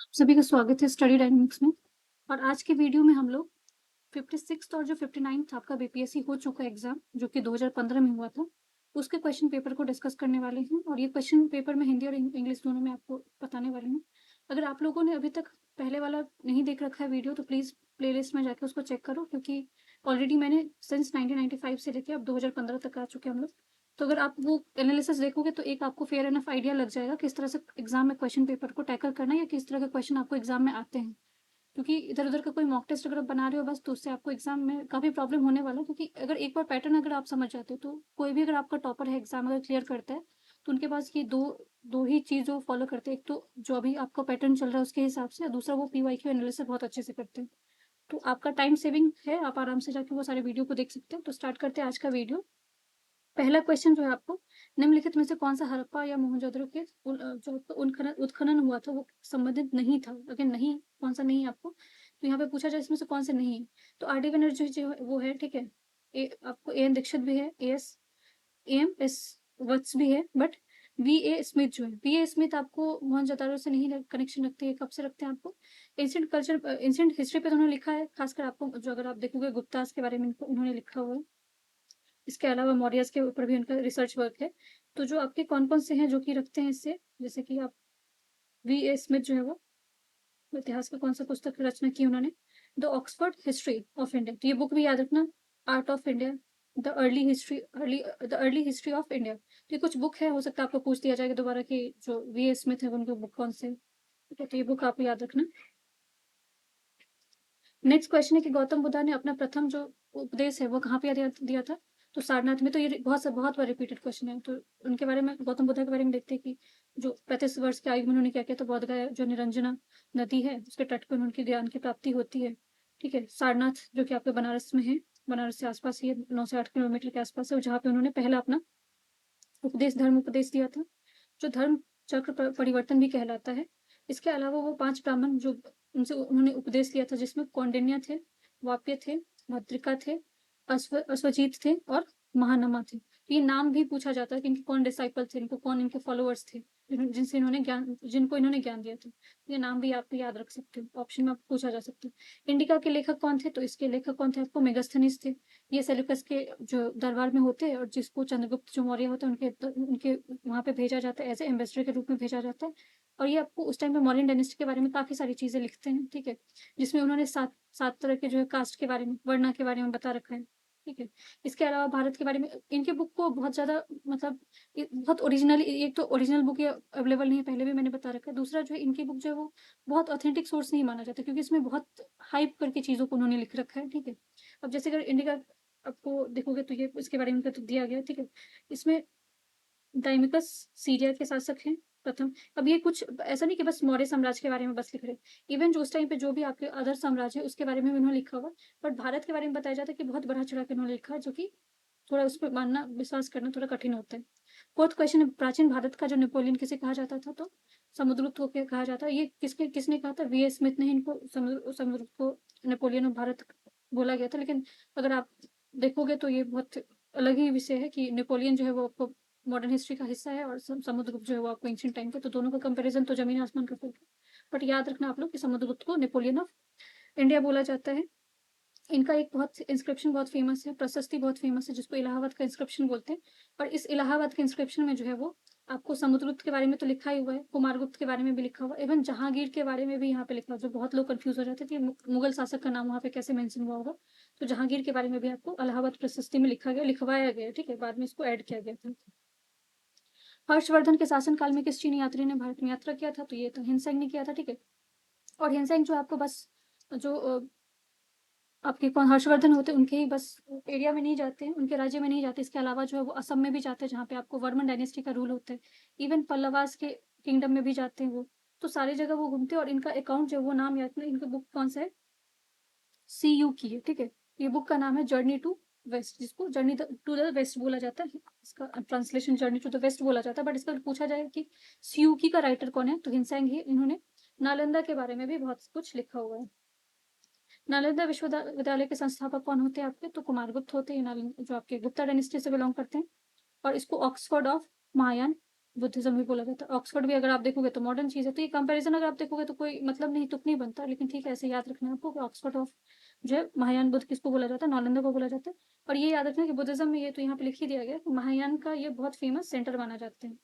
सभी का स्वागत है स्टडी डायनेमिक्स में। और आज के वीडियो में हम लोग 56th और जो 59th आपका बीपीएससी हो चुका एग्जाम जो कि 2015 में हुआ था, उसके क्वेश्चन पेपर को डिस्कस करने वाले हैं। और ये क्वेश्चन पेपर में हिंदी और इंग्लिश दोनों में आपको बताने वाले हैं। अगर आप लोगों ने अभी तक पहले वाला नहीं देख रखा है वीडियो तो प्लीज़ प्लेलिस्ट में जाके उसको चेक करो, क्योंकि ऑलरेडी मैंने सिंस 1995 से लेके अब 2015 तक आ चुके हैं हम लोग। तो अगर आप वो एनालिसिस देखोगे तो एक आपको फेयर एनफ आइडिया लग जाएगा किस तरह से एग्जाम में क्वेश्चन पेपर को टैकल करना है या किस तरह के क्वेश्चन आपको एग्जाम में आते हैं। क्योंकि इधर-उधर का कोई मॉक टेस्ट अगर आप बना रहे हो बस, तो उससे आपको एग्जाम में काफ़ी प्रॉब्लम होने वाला है। क्योंकि अगर एक बार पैटर्न अगर आप समझ जाते हो तो कोई भी अगर आपका टॉपर है एग्जाम अगर क्लियर करता है तो उनके पास ये दो ही चीज़ जो फॉलो करते हैं। एक तो जो अभी आपका पैटर्न चल रहा है उसके हिसाब से, और दूसरा वो पीवाईक्यू एनालिसिस बहुत अच्छे से करते हैं। तो आपका टाइम सेविंग है, आप आराम से जाके वो सारे वीडियो को देख सकते हैं। तो स्टार्ट करते हैं आज का वीडियो। पहला क्वेश्चन जो है आपको, निम्नलिखित में से कौन सा हड़प्पा या मोहनजोदड़ो के जो आपका उत्खनन हुआ था वो संबंधित नहीं था। अगर नहीं, कौन सा नहीं आपको, तो यहाँ पे पूछा जाए इसमें से कौन से नहीं है। तो आर डी बनर्जी जो है वो है, ठीक है। आपको ए एन दीक्षित भी है, ए एम एस वत्स भी है, बट वी ए स्मिथ जो है, वी ए स्मिथ आपको मोहनजोदड़ो से नहीं कनेक्शन रखते हैं। कब से रखते हैं आपको, एंशिएंट कल्चर एंशिएंट हिस्ट्री पे तो उन्होंने लिखा है, खासकर आपको जो अगर आप देखोगे गुप्तास के बारे में उन्होंने लिखा हुआ है। इसके अलावा मौर्यस के ऊपर भी उनका रिसर्च वर्क है। तो जो आपके कौन-कौन से हैं जो कि रखते हैं इससे, जैसे कि आप वी ए स्मिथ जो है वो इतिहास का कौन-सा पुस्तक रचना की उन्होंने, the Oxford history of India. तो ये बुक भी याद रखना, art of India, the early history of India. तो ये कुछ बुक है, हो सकता है आपको पूछ दिया जाएगा दोबारा कि जो वी ए स्मिथ है उनकी बुक कौन से है। ठीक है, तो ये बुक आप याद रखना। नेक्स्ट क्वेश्चन है कि गौतम बुद्ध ने अपना प्रथम जो उपदेश है वो कहाँ पे दिया दिया था। तो सारनाथ में। तो ये बहुत बार रिपीटेड क्वेश्चन है। तो उनके बारे में, गौतम बुद्ध के बारे में देखते हैं कि जो 35 वर्ष की आयु में उन्होंने क्या किया। तो बोध गया जो निरंजना नदी है उसके तट पर उनकी ज्ञान की प्राप्ति होती है। ठीक है, सारनाथ जो कि आपके बनारस में है, बनारस से आसपास ही है, 9 से 8 किलोमीटर के आसपास है, जहाँ पे उन्होंने पहला अपना धर्म उपदेश दिया था, जो धर्म चक्र परिवर्तन भी कहलाता है। इसके अलावा वो 5 ब्राह्मण जो उनसे उन्होंने उपदेश लिया था, जिसमें कौंडिन्य थे, वाप्य थे, भद्रिका थे, अश्वजीत थे और महानमा थे। तो ये नाम भी पूछा जाता है कि इनके कौन डिसाइपल थे, इनको कौन इनके फॉलोअर्स थे, जिनको इन्होंने ज्ञान दिया था। ये नाम भी आप याद रख सकते हो, ऑप्शन में आपको पूछा जा सकता है। इंडिका के लेखक कौन थे, तो इसके लेखक कौन थे आपको, मेगास्थनीज थे। ये सेल्यूकस के जो दरबार में होते हैं और जिसको चंद्रगुप्त जो मौर्य होते हैं उनके वहाँ पे भेजा जाता है, एज ए एम्बेसडर के रूप में भेजा जाता है। और ये आपको उस टाइम पे मौर्यन डायनेस्टी के बारे में काफ़ी सारी चीज़ें लिखते हैं, ठीक है। जिसमें उन्होंने सात सात तरह के जो है कास्ट के बारे में, वर्णा के बारे में बता रखा है, ठीक है। इसके अलावा भारत के बारे में इनके बुक को बहुत ज़्यादा मतलब बहुत ओरिजिनली, एक तो ओरिजिनल बुक ये अवेलेबल नहीं है, पहले भी मैंने बता रखा है। दूसरा जो है इनकी बुक जो है वो बहुत ऑथेंटिक सोर्स नहीं माना जाता, क्योंकि इसमें बहुत हाइप करके चीज़ों को उन्होंने लिख रखा है, ठीक है। अब जैसे अगर इंडिका आपको देखोगे तो ये इसके बारे में तो दिया गया है, ठीक है। इसमें डाइमिकस सीरिया के शासक हैं प्रथम। अब ये कुछ ऐसा नहीं कि बस मौर्य साम्राज्य के बारे में बस लिख रहे, इवन जो उस टाइम पे जो भी आपके अदर साम्राज्य है उसके बारे में भी उन्होंने लिखा हुआ। बट भारत के बारे में बताया जाता है कि बहुत बढ़ा चढ़ा के उन्होंने लिखा है, जो कि थोड़ा उस पर मानना विश्वास करना थोड़ा कठिन होता है। फोर्थ क्वेश्चन है, प्राचीन भारत का जो नेपोलियन किसे कहा जाता था, तो समुद्रगुप्त को क्या कहा जाता है। ये किसने कहा था, वी ए स्मिथ ने इनको समुद्रगुप्त को नेपोलियन ऑफ भारत बोला गया था। लेकिन अगर आप देखोगे तो ये बहुत अलग ही विषय है कि नेपोलियन जो है वो आपको मॉडर्न हिस्ट्री का हिस्सा है और समुद्रगुप्त जो है वो आपको एंशिएंट टाइम का। तो दोनों का कंपैरिजन तो जमीन आसमान का फर्क है। बट याद रखना आप लोग कि समुद्रगुप्त को नेपोलियन ऑफ इंडिया बोला जाता है। इनका एक बहुत इंस्क्रिप्शन बहुत फेमस है, प्रशस्ति बहुत फेमस है, जिसको इलाहाबाद का इंस्क्रिप्शन बोलते हैं। और इस इलाहाबाद के इंस्क्रिप्शन में जो है वो आपको समुद्रगुप्त के बारे में तो लिखा ही हुआ है, कुमारगुप्त के बारे में भी लिखा हुआ है, इवन जहांगीर के बारे में भी यहाँ पे लिखा हुआ है। जो बहुत लोग कंफ्यूज हो जाते थे कि मुगल शासक का नाम वहाँ पे कैसे मेंशन हुआ होगा। तो जहांगीर के बारे में भी आपको इलाहाबाद प्रशस्ति में लिखवाया गया, ठीक है। बाद में इसको ऐड किया गया था। हर्षवर्धन के शासनकाल में किस चीनी यात्री ने भारत में यात्रा किया था, तो ये तो हिनसेंग ने किया था, ठीक है। और हिनसेंग जो आपको बस जो आपके कौन हर्षवर्धन होते हैं उनके ही बस एरिया में नहीं जाते हैं, उनके राज्य में नहीं जाते। इसके अलावा जो है वो असम में भी जाते हैं, जहाँ पे आपको वर्मन डायनेस्टी का रूल होता है। इवन पल्लवास के किंगडम में भी जाते हैं वो। तो सारी जगह वो घूमते हैं। और इनका अकाउंट जो है वो नाम याद नहीं, इनका बुक कौन सा है, सी यू की है, ठीक है। ये बुक का नाम है जर्नी टू वेस्ट, जिसको जर्नी टू द वेस्ट बोला जाता है। इसका translation journey to the west बोला जाता है। बट इसका पूछा जाए कि सियूकी का राइटर कौन है, तो हिनसेंग ही। इन्होंने नालंदा के बारे में भी बहुत कुछ लिखा हुआ है। नालंदा विश्वविद्यालय के संस्थापक कौन होते हैं आपके, तो कुमारगुप्त होते हैं, जो आपके गुप्ता डायनेस्टी से बिलोंग करते हैं। और इसको ऑक्सफोर्ड ऑफ महायान बुद्धिज्म भी बोला जाता है। ऑक्सफोर्ड भी अगर आप देखोगे तो मॉडर्न चीज़ है। तो ये कंपैरिजन अगर आप देखोगे तो कोई मतलब नहीं, तुक नहीं बनता, लेकिन ठीक है, ऐसे याद रखना है आपको कि ऑक्सफोर्ड ऑफ जो है महायान बुद्ध किसको बोला जाता है, नालंदा को बोला जाता है। और ये याद रखना कि बुद्धिज्म में ये तो यहाँ पे लिख ही दिया गया है कि महायान का ये बहुत फेमस सेंटर माना जाते हैं।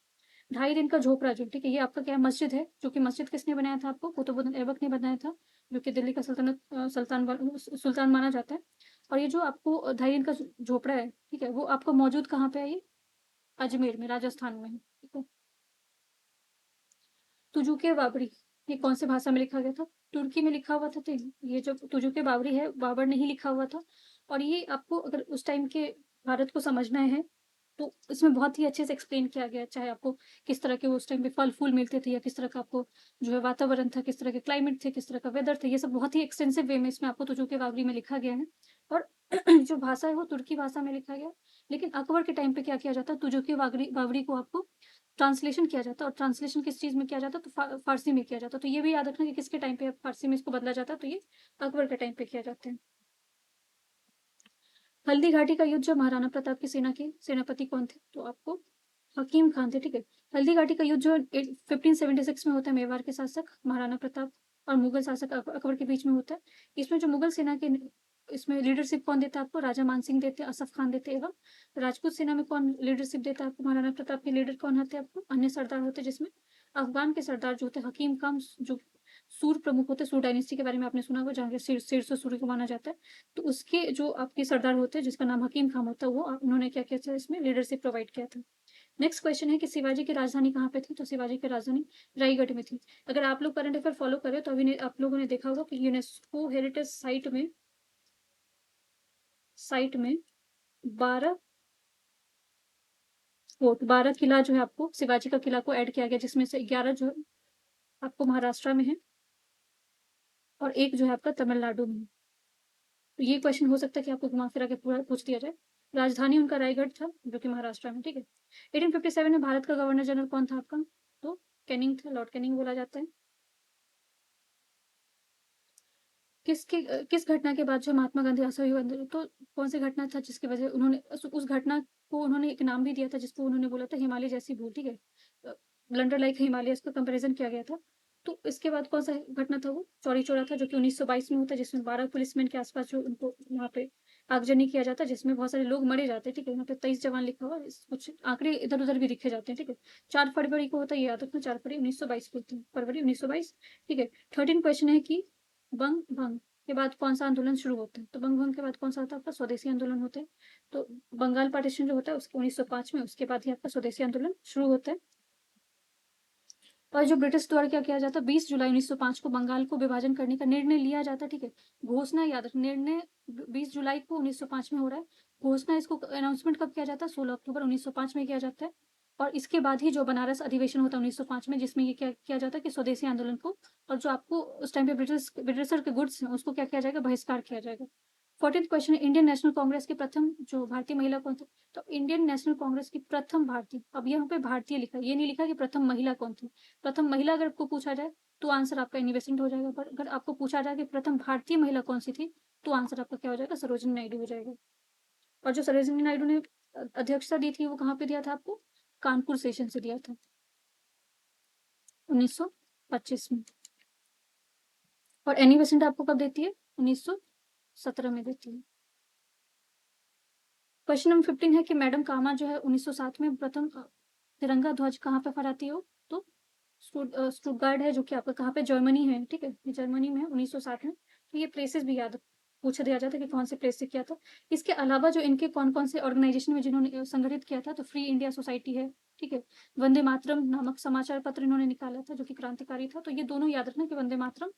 2.5 दिन का झोपड़ा जो, ठीक है, ये आपका क्या है, मस्जिद है, जो कि मस्जिद किसने बनाया था आपको, कुतुबुद्दीन ऐबक ने बनाया था, जो कि दिल्ली का सुल्तान माना जाता है। और ये जो आपको 2.5 दिन का झोपड़ा है, ठीक है, वो आपको मौजूद कहाँ पे है, ये अजमेर में, राजस्थान में है, ठीक है। तुजुके बाबरी, ये कौन से भाषा में लिखा गया था, तुर्की में लिखा हुआ था। तो ये जो तुजुके बाबरी है, बाबर ने ही लिखा हुआ था। और ये आपको अगर उस टाइम के भारत को समझना है तो इसमें बहुत ही अच्छे से एक्सप्लेन किया गया है, चाहे आपको किस तरह के उस टाइम पे फल फूल मिलते थे, या किस तरह का आपको जो है वातावरण था, किस तरह के क्लाइमेट थे, किस तरह का वेदर था, ये सब बहुत ही एक्सटेंसिव वे में इसमें आपको तुजुके बाबरी में लिखा गया है। और जो भाषा है वो तुर्की भाषा में लिखा गया। लेकिन अकबर के टाइम पे क्या किया जाता है, तुजुके बाबरी बाबरी को आपको ट्रांसलेशन किया जाता है। और ट्रांसलेशन किस चीज़ में किया जाता है, तो फारसी में किया जाता है। तो ये भी याद रखना कि किसके टाइम पे फारसी में इसको बदला जाता है, तो ये अकबर के टाइम पे किया जाता है। हल्दी घाटी का युद्ध, जो महाराणा प्रताप की सेना के सेनापति कौन थे, तो आपको हकीम खान थे, ठीक है। हल्दी घाटी का युद्ध जो 1576 में होता है, मेवाड़ के शासक महाराणा प्रताप और मुगल शासक अकबर के बीच में होता है। इसमें जो मुगल सेना के इसमें लीडरशिप कौन देता है आपको, राजा मानसिंह देते, असफ खान देते, एवं राजपूत सेना में कौन लीडरशिप देता है आपको, महाराणा प्रताप के लीडर कौन होते हैं आपको, अन्य सरदार होते, जिसमें अफगान के सरदार जो होते हकीम खान, जो सूर प्रमुख होते, सूर डायनेस्टी के बारे में आपने सुना होगा, जहाँ के सिर से सूर्य को माना जाता है। तो उसके जो आपके सरदार होते हैं, जिसका नाम हकीम खान होता है, वो उन्होंने क्या किया था, इसमें लीडरशिप प्रोवाइड किया था। नेक्स्ट क्वेश्चन है कि शिवाजी की राजधानी कहाँ पे थी, तो शिवाजी की राजधानी रायगढ़ में थी। अगर आप लोग करंट अफेयर फॉलो करें तो अभी आप लोगों ने देखा होगा कि यूनेस्को हेरिटेज साइट में 12 फोर्ट, 12 किला जो है आपको शिवाजी का किला को ऐड किया गया, जिसमें से 11 जो है आपको महाराष्ट्र में है और एक जो है आपका तमिलनाडु में है। तो ये क्वेश्चन हो सकता है कि आपको घुमा फिरा के पूरा पूछ दिया जाए। राजधानी उनका रायगढ़ था, जो कि महाराष्ट्र में, ठीक है। 1857 में भारत का गवर्नर जनरल कौन था आपका, तो कैनिंग था, लॉर्ड कैनिंग बोला जाता है। किस घटना के बाद जो महात्मा गांधी असहयोग आंदोलन, तो कौन सी घटना था जिसकी वजह उन्होंने उस घटना को उन्होंने एक नाम भी दिया था, जिसको उन्होंने बोला था हिमालय जैसी भूल, ठीक है, लंडर लाइक हिमालय, इसका कंपैरिजन किया गया था। तो इसके बाद कौन सा घटना था, वो चौरी चौरा था, जो कि 1922 में होता है, जिसमें 12 पुलिसमैन के आसपास जो उनको वहाँ पे आगजनी किया जाता है, जिसमें बहुत सारे लोग मरे जाते हैं, ठीक है। यहाँ पे 23 जवान लिखा हुआ है, कुछ आंकड़े इधर उधर भी लिखे जाते हैं, ठीक है। 4 फरवरी को होता है, ये याद रखना, 4 फरवरी 1922 को, फरवरी 1922, ठीक है। 13 क्वेश्चन है कि बंग भंग के बाद कौन सा आंदोलन शुरू होता है, तो बंग भंग के बाद कौन सा होता है आपका, स्वदेशी आंदोलन होता है। तो बंगाल पार्टीशन जो होता है उसके 1905 में, उसके बाद ही आपका स्वदेशी आंदोलन शुरू होता है। और जो ब्रिटिश द्वारा क्या किया जाता है, 20 जुलाई 1905 को बंगाल को विभाजन करने का निर्णय लिया जाता है, ठीक है। घोषणा याद रख, निर्णय 20 जुलाई को 1905 में हो रहा है। घोषणा, इसको अनाउंसमेंट कब किया जाता है, 16 अक्टूबर 1905 में किया जाता है। और इसके बाद ही जो बनारस अधिवेशन होता है 1905 में, जिसमें ये क्या किया जाता है कि स्वदेशी आंदोलन को, और जो आपको उस टाइम पे ब्रिटिशर के गुड्स हैं उसको क्या किया जाएगा, बहिष्कार किया जाएगा। 14th क्वेश्चन है, इंडियन नेशनल कांग्रेस की प्रथम जो भारतीय महिला कौन थी, तो इंडियन नेशनल कांग्रेस की प्रथम भारतीय, अब यहाँ पे भारतीय लिखा, ये नहीं लिखा कि प्रथम महिला कौन थी। प्रथम महिला अगर आपको पूछा जाए तो आंसर आपका इनवेस्टेंट हो जाएगा, पर अगर आपको पूछा जाए कि प्रथम भारतीय महिला कौन सी थी, तो आंसर आपका क्या हो जाएगा, सरोजिनी नायडू हो जाएगा। और जो सरोजिनी नायडू ने अध्यक्षता दी थी, वो कहाँ पे दिया था आपको, कानपुर सेशन से दिया था 1925 में। और एनी बेसेंट आपको कब देती है, 1917 में देती है। क्वेश्चन नंबर 15 है कि मैडम कामा जो है 1907 में प्रथम तिरंगा ध्वज कहाँ पे फहराती हो, तो स्टुटगार्ड है, जो कि आपका कहाँ पे, जर्मनी है, ठीक है, ये जर्मनी में है 1907 में। तो ये प्लेसेस भी याद पूछा दिया जाता है कि कौन से प्लेस से किया था। इसके अलावा जो इनके कौन कौन से ऑर्गेनाइजेशन में जिन्होंने संगठित किया था, तो फ्री इंडिया सोसाइटी है, ठीक है। वंदे मातरम नामक समाचार पत्र इन्होंने निकाला था, जो कि क्रांतिकारी था। तो ये दोनों याद रखना कि वंदे मातरम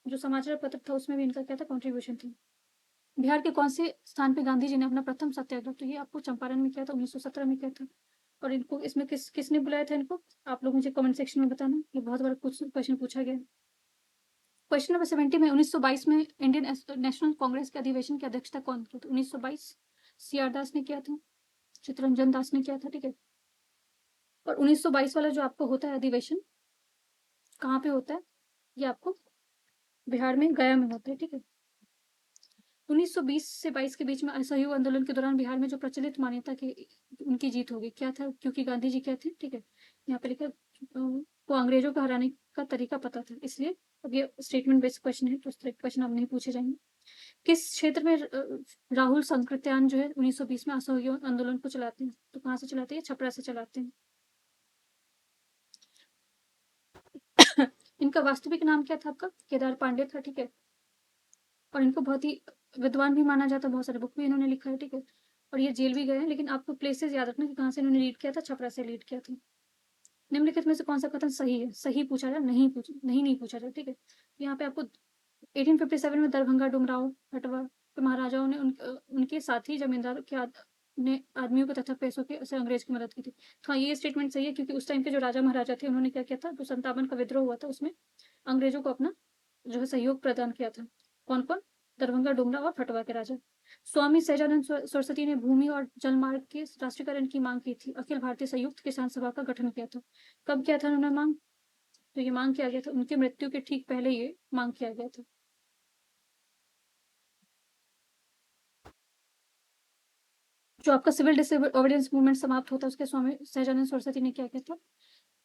जो समाचार पत्र था उसमें भी इनका क्या था, कॉन्ट्रीब्यूशन थी। बिहार के कौन से स्थान पे गांधी जी ने अपना प्रथम सत्याग्रह, तो ये आपको चंपारण में किया था, 1917 में किया था। और इनको इसमें किसने बुलाया था इनको, आप लोग मुझे कमेंट सेक्शन में बताना, ये बहुत बड़ा क्वेश्चन पूछा गया। क्वेश्चन नंबर 70 में 1922 में इंडियन नेशनल कांग्रेस के अधिवेशन की अध्यक्षता कौन की, तो 1922 सीआर दास ने किया था, चित्तरंजन दास ने किया था, ठीक है। और 1922 वाला जो आपको होता है अधिवेशन, कहाँ पे होता है, ये आपको बिहार में गया में होता है, ठीक है। 1920 से 22 के बीच में असहयोग आंदोलन के दौरान बिहार में जो प्रचलित मान्यता कि उनकी जीत होगी, क्या था? क्योंकि गांधी जी क्या थे, ठीक है? यहाँ पे लिखा को अंग्रेजों को हराने का तरीका पता था, इसलिए अब ये स्टेटमेंट बेस्ड क्वेश्चन है, तो इस तरह के क्वेश्चन अब नहीं पूछे जाएंगे। किस क्षेत्र में राहुल संकृत्यान जो है 1920 में असहयोग आंदोलन को चलाते हैं? तो कहाँ से चलाते हैं? छपरा से चलाते हैं। इनका वास्तविक नाम क्या था आपका? केदार पांडे था, ठीक है? और इनको बहुत ही विद्वान भी माना जाता है, बहुत सारे बुक भी इन्होंने लिखा है, ठीक है? और ये जेल भी गए हैं, लेकिन आपको प्लेसेस याद रखना कि कहाँ से इन्होंने लीड किया था। छपरा से लीड किया था। निम्नलिखित में से कौन सा कथन सही है? सही पूछा जाए, नहीं पूछा जाए, ठीक है? यहाँ पे आपको 1857 में दरभंगा डुमराव हटवा के महाराजाओं ने उनके साथी जमींदार के ने आदमियों को तथा पैसों के से अंग्रेज की मदद की थी। हाँ, ये स्टेटमेंट सही है, क्योंकि उस टाइम के जो राजा महाराजा थे उन्होंने क्या किया था, जो 57 का विद्रोह हुआ था उसमें अंग्रेजों को अपना जो है सहयोग प्रदान किया था। कौन कौन? दरभंगा डुमरा और हटवा के राजा। स्वामी सहजानंद सरस्वती ने भूमि और जलमार्ग के राष्ट्रीयकरण की मांग की थी। अखिल भारतीय संयुक्त किसान सभा का गठन किया था। कब किया था उन्होंने मांग? तो ये मांग किया गया था उनकी मृत्यु के ठीक पहले, ये मांग किया गया था। जो आपका सिविल डिसोबीडियंस मूवमेंट समाप्त होता है, उसके स्वामी सहजानंद सरस्वती ने क्या किया था?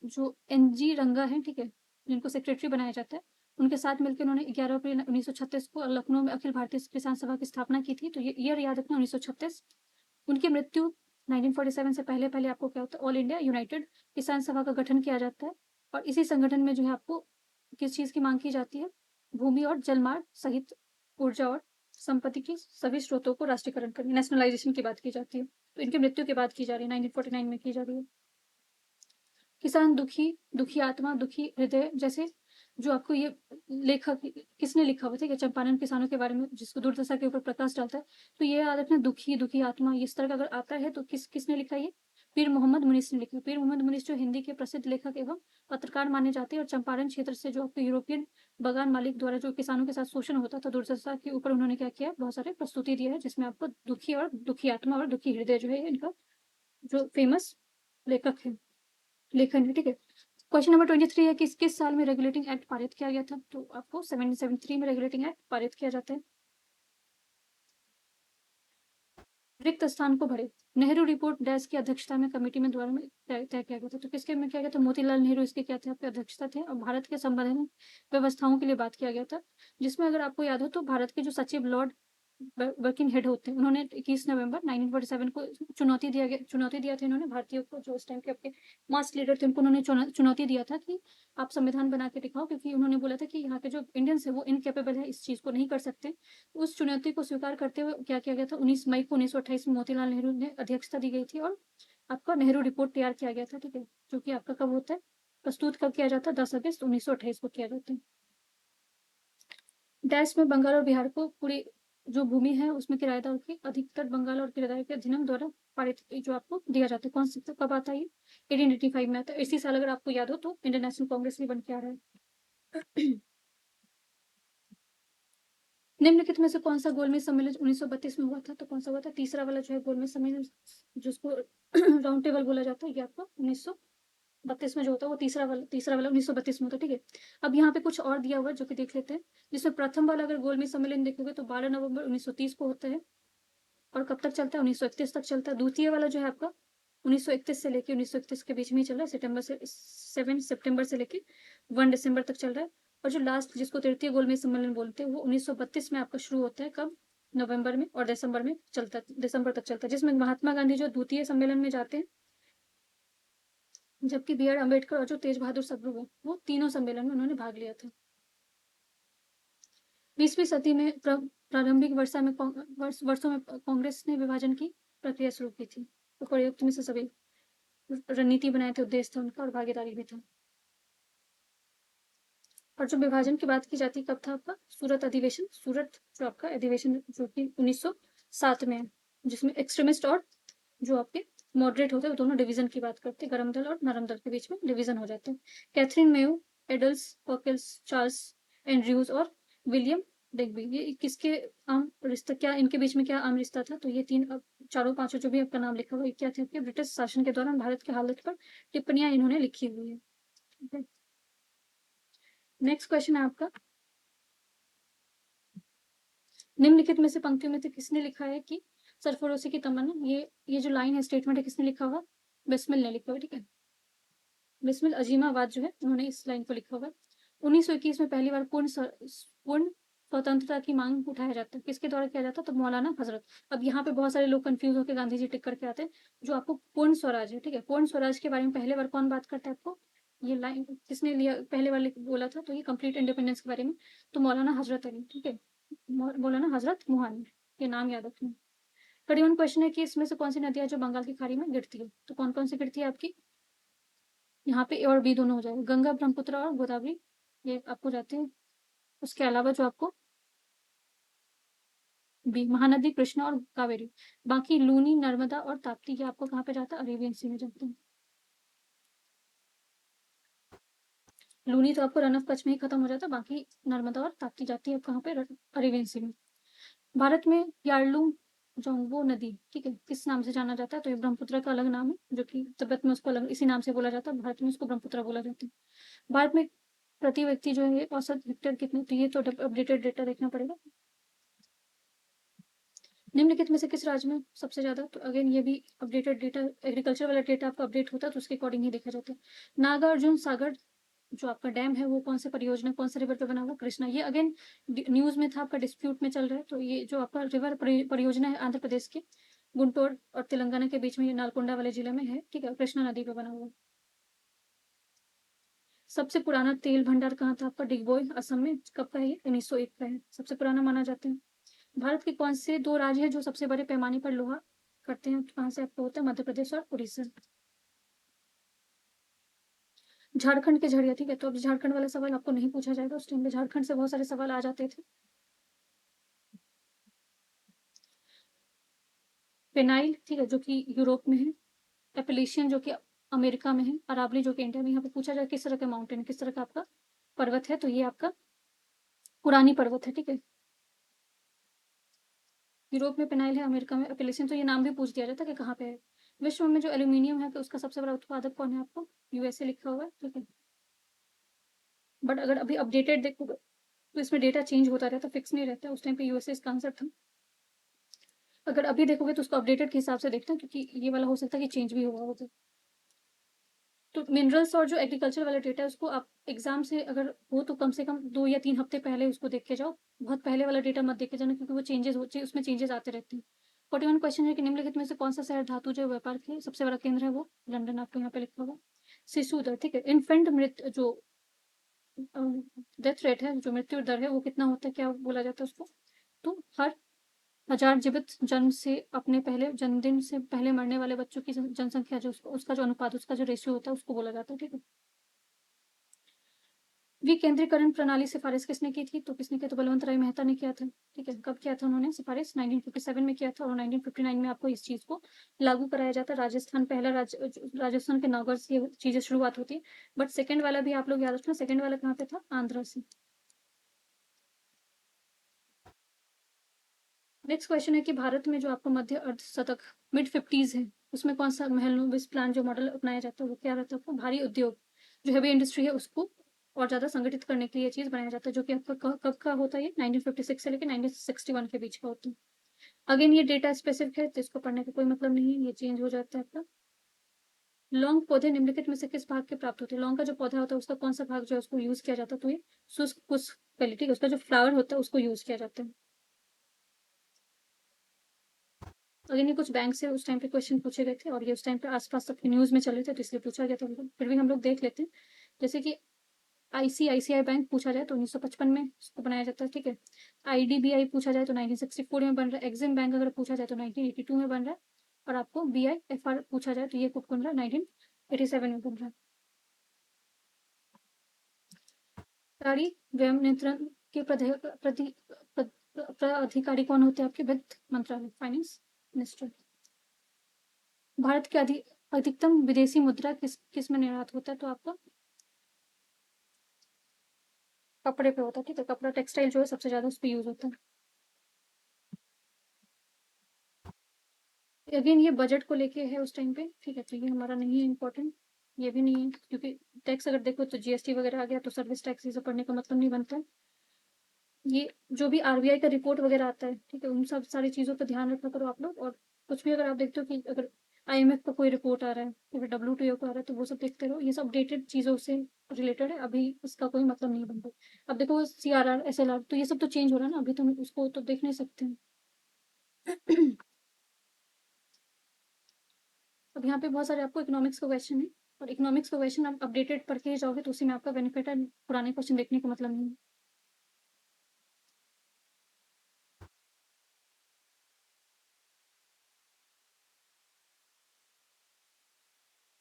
जो एनजी रंगा है, ठीक है, जिनको सेक्रेटरी बनाया जाता है, उनके साथ मिलकर उन्होंने 11 अप्रैल 1936 को लखनऊ में अखिल भारतीय किसान सभा की स्थापना की थी। तो ये ईयर याद रखना, 1936। उनकी मृत्यु 1947 से पहले पहले आपको क्या होता है? ऑल इंडिया यूनाइटेड किसान सभा का गठन किया जाता है, और इसी संगठन में जो है आपको किस चीज की मांग की जाती है? भूमि और जलमार्ग सहित ऊर्जा और संपत्ति की सभी स्रोतों को राष्ट्रीयकरण करने, नेशनलाइजेशन की बात की जाती है। तो इनकी मृत्यु की बात की जा रही है, 1949 में की जा रही है। किसान दुखी, दुखी आत्मा, दुखी हृदय जैसे जो आपको ये लेखक किसने लिखा हुआ था? कि चंपारण किसानों के बारे में, जिसको दुर्दशा के ऊपर प्रकाश डालता है। तो ये याद रखना, दुखी, दुखी आत्मा, इस तरह का अगर आता है तो किसने लिखा? ये पीर मोहम्मद मुनीस ने लिखा। पीर मोहम्मद मुनीस जो हिंदी के प्रसिद्ध लेखक एवं पत्रकार माने जाते हैं, और चंपारण क्षेत्र से जो आपको यूरोपियन बगान मालिक द्वारा जो किसानों के साथ शोषण होता था, दुर्दशा के ऊपर उन्होंने क्या किया? बहुत सारे प्रस्तुति दिया है, जिसमें आपको दुखी और दुखी आत्मा और दुखी हृदय जो है इनका जो फेमस लेखक है, लेखन है, ठीक है? क्वेश्चन नंबर 23 है कि किस साल में रेगुलेटिंग एक्ट पारित किया गया था? तो आपको 1773 में रेगुलेटिंग एक्ट पारित किया जाता है। रिक्त स्थान को भरे। नेहरू रिपोर्ट डैश की अध्यक्षता में कमेटी में द्वारा में तय किया गया था। तो किसके में किया गया था? मोतीलाल नेहरू इसके क्या थे? आपके अध्यक्षता थे, और भारत के संवैधानिक व्यवस्थाओं के लिए बात किया गया था, जिसमें अगर आपको याद हो तो भारत के जो सचिव लॉर्ड वर्किंग हेड होते हैं, उन्होंने 21 नवंबर 1947 को चुनौती दिया था इन्होंने भारतीयों को, जो उस टाइम के आपके मास लीडर थे, उनको उन्होंने चुनौती दिया था कि आप संविधान बना के दिखाओ, क्योंकि उन्होंने बोला था कि यहाँ के जो इंडियंस है वो इनकेपेबल है, इस चीज को नहीं कर सकते। उस चुनौती को स्वीकार करते हुए क्या किया गया था? 19 मई को 1928 में मोतीलाल नेहरू ने अध्यक्षता दी गई थी, और आपका नेहरू रिपोर्ट तैयार किया गया था, ठीक है? जो कि आपका कब होता है? प्रस्तुत कब किया जाता है? 10 अगस्त 1928 को किया जाता है। डैश में बंगाल और बिहार को पूरी जो भूमि है उसमें किराएदार की अधिकतर बंगाल और किराएदार के अधिनियम द्वारा पारित जो आपको दिया जाता है। कौन सा कब आता है? ये 1885 में आता है। इसी साल अगर आपको याद हो तो इंडियन नेशनल कांग्रेस भी बन के आ रहा है। निम्नलिखित में से कौन सा गोलमेज सम्मेलन 1932 में हुआ था? तो कौन सा हुआ था? तीसरा वाला जो है गोलमेज सम्मेलन, जिसको राउंड टेबल बोला जाता है, ये आपका 1932 में जो होता है वो तीसरा वाला 1932 में होता है, ठीक है? अब यहाँ पे कुछ और दिया हुआ है जो कि देख लेते हैं, जिसमें प्रथम वाला अगर गोलमेज सम्मेलन देखोगे तो 12 नवंबर 1930 को होता है, और कब तक चलता है? 1931 तक चलता है। द्वितीय वाला जो है आपका 1931 से लेके 1931 के बीच में ही चल रहा है, 7 सितंबर से लेके 1 दिसंबर तक चल रहा है। और जो लास्ट जिसको तृतीय गोलमेज सम्मेलन बोलते हैं वो 1932 में आपका शुरू होता है। कब? नवंबर में, और दिसंबर में चलता है, दिसंबर तक चलता है, जिसमें महात्मा गांधी जो द्वितीय सम्मेलन में जाते हैं, जबकि बी आर अम्बेडकर और जो तेज बहादुर सप्रू है वो तीनों सम्मेलन में उन्होंने भाग लिया था। 20वीं सदी में प्रारंभिक वर्षों में कांग्रेस ने विभाजन की प्रक्रिया शुरू की थी। तो प्रयुक्त में से सभी रणनीति बनाए थे, उद्देश्य था उनका, और भागीदारी भी था। और जो विभाजन की बात की जाती है, कब था आपका? सूरत अधिवेशन, सूरत जो आपका अधिवेशन जो कि 1907 में है, जिसमें एक्सट्रीमिस्ट और जो आपके मॉडरेट होते हैं वो दोनों डिवीजन की बात करते हैं, गरम दल और नरम दल के बीच में डिवीजन हो जाते हैं। कैथरीन मेयो, एडल्स पर्किल्स, चार्ल्स एंड्रयूज और विलियम डिग्बी, ये किसके आम रिश्ता, क्या इनके बीच में क्या आम रिश्ता था? तो ये चारों पांचों जो भी आपका नाम लिखा हुआ है, क्या थे? आपके ब्रिटिश शासन के दौरान भारत की हालत पर टिप्पणियां इन्होंने लिखी हुई है, ठीक है? नेक्स्ट क्वेश्चन है आपका, निम्नलिखित में से पंक्तियों में से किसने लिखा है कि सरफरोशी की तमन्ना, ये जो लाइन है, स्टेटमेंट है, किसने लिखा हुआ? बिस्मिल ने लिखा हुआ, ठीक है। बिस्मिल अजीमाबाद जो है, उन्होंने इस लाइन को लिखा हुआ है। 1921 में पहली बार पूर्ण स्वतंत्रता की मांग उठाया जाता है, किसके द्वारा किया जाता है? तो मौलाना हजरत। अब यहाँ पे बहुत सारे लोग कंफ्यूज होकर गांधी जी टिक करके आते हैं। जो आपको पूर्ण स्वराज है, ठीक है, पूर्ण स्वराज के बारे में पहले बार कौन बात करता है आपको? ये लाइन किसने लिया पहले बार बोला था? तो ये कंप्लीट इंडिपेंडेंस के बारे में, तो मौलाना हजरत अली, ठीक है, मौलाना हजरत मोहन, ये नाम याद रखना। 31 क्वेश्चन है कि इसमें से कौन सी नदियां जो बंगाल की खाड़ी में गिरती है? तो कौन कौन सी गिरती है आपकी? यहाँ पे ए और बी दोनों हो जाएगा, गंगा, ब्रह्मपुत्र और गोदावरी, ये आपको जाते हैं। उसके अलावा जो आपको बी महानदी, कृष्णा और कावेरी। बाकी लूनी, नर्मदा और ताप्ती, ये आपको कहाँ पे जाता है? अरेबियन सी में जाते हैं। लूनी तो आपको रन ऑफ कच्छ में ही खत्म हो जाता है, बाकी नर्मदा और ताप्ती जाती है कहाँ पे? अरेबियन सी में। भारत में यार्लुंग जोंगबो नदी, ठीक है, किस नाम से जाना जाता है? तो ये ब्रह्मपुत्र का अलग नाम है, जो कि तिब्बत में उसको अलग इसी नाम से बोला जाता है, भारत में उसको ब्रह्मपुत्र बोला जाता है। भारत में प्रति व्यक्ति जो है औसत हेक्टेयर कितने? तो ये तो अपडेटेड डेटा देखना पड़ेगा। निम्नलिखित में से किस राज्य में सबसे ज्यादा? तो अगेन ये भी अपडेटेड डेटा, एग्रीकल्चर वाला डेटा आपका अपडेट होता है तो उसके अकॉर्डिंग ही देखा जाता है। नागार्जुन सागर जो आपका डैम है वो कौन से परियोजना, कौन से रिवर पे बना हुआ? कृष्णा। ये अगेन न्यूज में था, आपका डिस्प्यूट में चल रहा है, तो ये जो आपका रिवर परियोजना है आंध्र प्रदेश के गुंटूर और तेलंगाना के बीच में, ये नालकोंडा वाले जिले में है, ठीक है, कृष्णा नदी पे बना हुआ। सबसे पुराना तेल भंडार कहाँ था आपका? डिगबोय, असम में। कब का है ये? 1901 का है, सबसे पुराना माना जाता है। भारत के कौन से दो राज्य हैं जो सबसे बड़े पैमाने पर लोहा करते हैं? कहाँ से आपको होता है? मध्य प्रदेश और उड़ीसा। झारखंड के झड़िया, ठीक है, तो अब झारखंड वाला सवाल आपको नहीं पूछा जाएगा, उस टाइम पे झारखंड से बहुत सारे सवाल आ जाते थे। पेनाइल, ठीक है, जो कि यूरोप में है। एपलेशियन जो कि अमेरिका में है। अरावली जो कि इंडिया में। यहाँ पे पूछा जाए किस तरह का माउंटेन, किस तरह का आपका पर्वत है, तो ये आपका पुरानी पर्वत है, ठीक है। यूरोप में पेनाइल है, अमेरिका में एपलेशियन, तो ये नाम भी पूछ दिया जाता है कि कहाँ पे है। विश्व में जो एल्यूमिनियम है, तो उसका सबसे बड़ा उत्पादक कौन है आपको? यूएसए लिखा हुआ है, ठीक है। बट अगर अभी अपडेटेड देखोगे तो इसमें डेटा चेंज होता रहता है, फिक्स नहीं रहता, उस टाइम पे यूएसए इसका आंसर था। अगर अभी देखोगे तो उसको अपडेटेड के हिसाब से देखना, क्योंकि ये वाला हो सकता है कि चेंज भी हुआ हो। तो मिनरल्स और जो एग्रीकल्चर वाला डेटा है उसको आप एग्जाम से अगर हो तो कम से कम 2 या 3 हफ्ते पहले उसको देख के जाओ। बहुत पहले वाला डेटा मत देख के जाना, क्योंकि वो चेंजेस होते हैं, उसमें चेंजेस आते रहते हैं। 41 क्वेश्चन है कि निम्नलिखित में से कौन सा शहर धातु जो व्यापार के सबसे बड़ा केंद्र है? वो लंदन, आपको यहाँ पे लिखा होगा। शिशु दर, ठीक है, इन्फेंट मृत्यु जो डेथ रेट है, जो मृत्यु दर है, वो कितना होता है, क्या बोला जाता है उसको? तो हर 1000 जीवित जन्म से अपने पहले जन्मदिन से पहले मरने वाले बच्चों की जनसंख्या जो उसका जो अनुपात, उसका जो रेशियो होता है, उसको बोला जाता है, ठीक है। विकेंद्रीकरण प्रणाली सिफारिश किसने की थी? तो किसने किया? तो बलवंत राय मेहता ने किया था, ठीक है। कब किया था उन्होंने सिफारिश? 1957 में किया था, और 1959 में आपको इस चीज को लागू कराया जाता है। राजस्थान पहला राजस्थान के नौगढ़ से ये चीजें शुरुआत होती है। बट सेकंड वाला भी आप लोग याद रखना, सेकंड वाला कहाँ पे था? आंध्र से। नेक्स्ट क्वेश्चन है कि भारत में जो आपको मध्य अर्धशतक मिड 50s है, उसमें कौन सा महलनोबिस प्लान जो मॉडल अपनाया जाता है वो क्या रहता है आपको? भारी उद्योग जो हेवी इंडस्ट्री है उसको और ज्यादा संगठित करने के लिए चीज बनाया जाता है, जो कि आपका कब का होता है? ये 1956 से लेकर 1961 के बीच का होता है। अगेन ये डेटा स्पेसिफिक है, तो इसको पढ़ने का कोई मतलब नहीं है, ये चेंज हो जाता है आपका। लौंग पौधे निम्नलिखित में से किस भाग के प्राप्त होते हैं? लौंग का जो पौधा होता है उसका कौन सा भाग जो है उसको यूज किया जाता है? तो ये शुष्क पुष्प क्वालिटी, उसका जो फ्लावर होता है उसको यूज किया जाता है। अगेन ये कुछ बैंक से उस टाइम पे क्वेश्चन पूछे गए थे, और ये उस टाइम पे आसपास तक न्यूज में चल रहे थे, तो इसलिए पूछा गया था उनको। फिर भी हम लोग देख लेते हैं। जैसे कि आईसीआईसीआई बैंक पूछा जाए तो 1955 में उसको बनाया जाता है, ठीक है। आईडीबीआई पूछा जाए तो 1964 में बन रहा है। एक्सिम बैंक अगर पूछा जाए तो 1982 में बन रहा है। और आपको बीआईएफआर पूछा जाए तो ये कब बन रहा है? 1987 में बन रहा है। सरकारी व्यय नियंत्रण के प्राधिकारी कौन होते हैं आपके? वित्त मंत्रालय, फाइनेंस मिनिस्टर। भारत के अधिकतम विदेशी मुद्रा किस किस में निर्यात होता है? तो आपका कपड़े पे होता है, ठीक है, कपड़ा टेक्सटाइल जो है सबसे ज्यादा उस पर यूज होता है। अगेन ये बजट को लेके है उस टाइम पे, ठीक है, तो ये हमारा नहीं है इंपॉर्टेंट। ये भी नहीं है, क्योंकि टैक्स अगर देखो तो जीएसटी वगैरह आ गया तो सर्विस टैक्स ये सब पढ़ने का मतलब नहीं बनता है। ये जो भी आरबीआई का रिपोर्ट वगैरह आता है, ठीक है, उन सब सारी चीज़ों पे ध्यान रखा करो आप लोग। और कुछ भी अगर आप देखते हो कि अगर आईएमएफ का कोई रिपोर्ट आ रहा है या फिर डब्ल्यूटीओ का आ रहा है, तो वो सब देखते रहो। ये सब अपडेटेड चीज़ों से रिलेटेड है, अभी इसका कोई मतलब नहीं बन रहा। अब देखो सीआरआर, एसएलआर, तो ये सब तो चेंज हो रहा है ना, अभी तो हम उसको तो देख नहीं सकते हैं। अब यहाँ पे बहुत सारे आपको इकोनॉमिक्स का क्वेश्चन है, और इकोनॉमिक्स का क्वेश्चन आप अपडेटेड पढ़ के ही जाओगे तो उसी में आपका बेनिफिट है, पुराने क्वेश्चन देखने का मतलब नहीं है।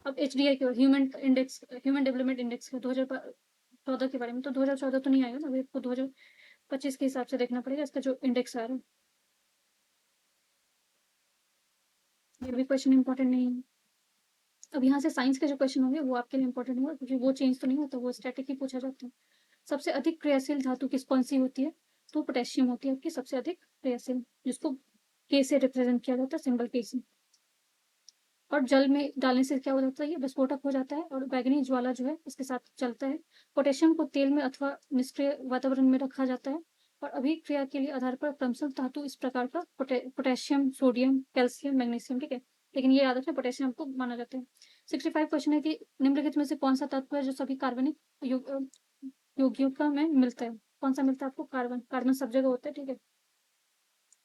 अब एचडीआई के human index, human development index का 2014 के बारे में, तो 2014 तो नहीं आएगा ना, अभी आपको 2025 के हिसाब से देखना पड़ेगा इसका जो इंडेक्स आ रहा है। ये भी क्वेश्चन इंपॉर्टेंट नहीं है। अब यहाँ से साइंस के जो क्वेश्चन होंगे वो आपके लिए इंपॉर्टेंट होगा, क्योंकि वो चेंज तो नहीं होता, वो स्टैटिक ही पूछा जाता है। सबसे अधिक क्रियाशील धातु कौन सी होती है? तो पोटेशियम होती है आपकी सबसे अधिक क्रियाशील, जिसको के से रिप्रेजेंट किया जाता है, सिंबल के से। और जल में डालने से क्या हो जाता है? ये विस्फोटक हो जाता है और बैगनी ज्वाला जो है इसके साथ चलता है। पोटेशियम को तेल में अथवा निष्क्रिय वातावरण में रखा जाता है, और अभिक्रिया के लिए आधार पर क्रमशः धातु इस प्रकार का पोटेशियम, सोडियम, कैल्शियम, मैग्नीशियम, ठीक है। लेकिन ये याद रखना, पोटेशियम को माना जाता है। 65 क्वेश्चन है कि निम्नलिखित में से कौन सा तत्व है जो सभी कार्बनिक यौगिकों में मिलता है? कौन सा मिलता है आपको? कार्बन। कार्बन सब जगह होता है, ठीक है।